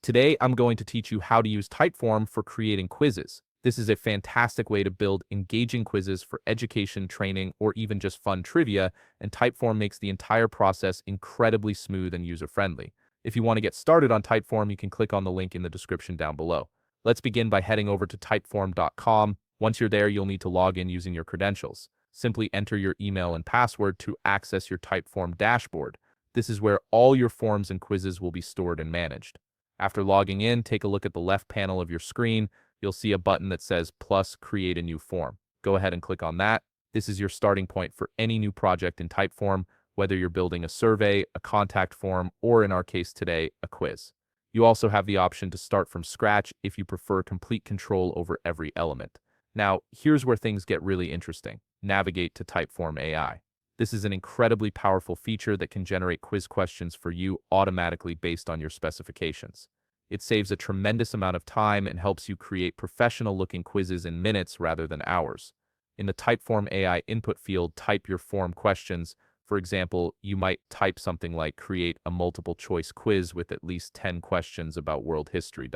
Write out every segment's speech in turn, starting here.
Today, I'm going to teach you how to use Typeform for creating quizzes. This is a fantastic way to build engaging quizzes for education, training, or even just fun trivia, and Typeform makes the entire process incredibly smooth and user-friendly. If you want to get started on Typeform, you can click on the link in the description down below. Let's begin by heading over to typeform.com. Once you're there, you'll need to log in using your credentials. Simply enter your email and password to access your Typeform dashboard. This is where all your forms and quizzes will be stored and managed. After logging in, take a look at the left panel of your screen. You'll see a button that says plus create a new form. Go ahead and click on that. This is your starting point for any new project in Typeform, whether you're building a survey, a contact form, or in our case today, a quiz. You also have the option to start from scratch if you prefer complete control over every element. Now, here's where things get really interesting. Navigate to Typeform AI. This is an incredibly powerful feature that can generate quiz questions for you automatically based on your specifications. It saves a tremendous amount of time and helps you create professional-looking quizzes in minutes rather than hours. In the Typeform AI input field, type your form questions. For example, you might type something like create a multiple-choice quiz with at least 10 questions about world history.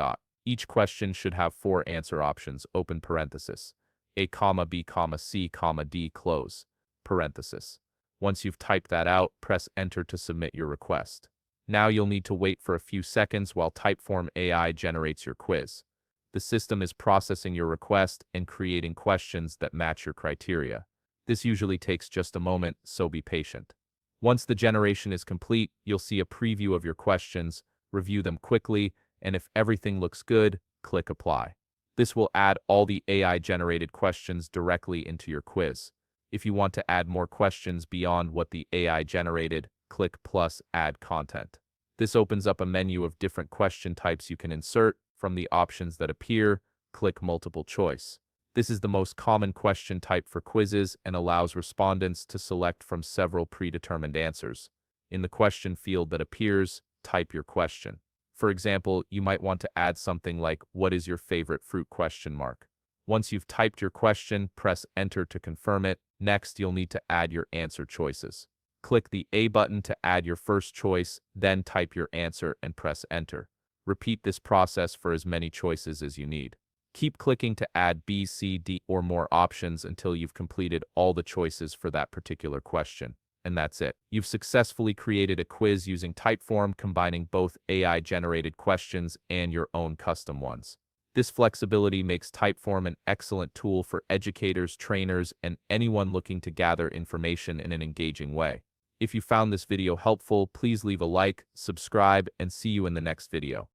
Each question should have 4 answer options, open parenthesis, A, B, C, D, close parenthesis. Once you've typed that out, press enter to submit your request. Now you'll need to wait for a few seconds while Typeform AI generates your quiz. The system is processing your request and creating questions that match your criteria. This usually takes just a moment, so be patient. Once the generation is complete, you'll see a preview of your questions, review them quickly, and if everything looks good, click Apply. This will add all the AI-generated questions directly into your quiz. If you want to add more questions beyond what the AI generated, click plus Add Content. This opens up a menu of different question types you can insert. From the options that appear, click Multiple Choice. This is the most common question type for quizzes and allows respondents to select from several predetermined answers. In the question field that appears, type your question. For example, you might want to add something like, "What is your favorite fruit?" Once you've typed your question, press enter to confirm it. Next, you'll need to add your answer choices. Click the A button to add your first choice, then type your answer and press enter. Repeat this process for as many choices as you need. Keep clicking to add B, C, D, or more options until you've completed all the choices for that particular question. And that's it. You've successfully created a quiz using Typeform, combining both AI-generated questions and your own custom ones. This flexibility makes Typeform an excellent tool for educators, trainers, and anyone looking to gather information in an engaging way. If you found this video helpful, please leave a like, subscribe, and see you in the next video.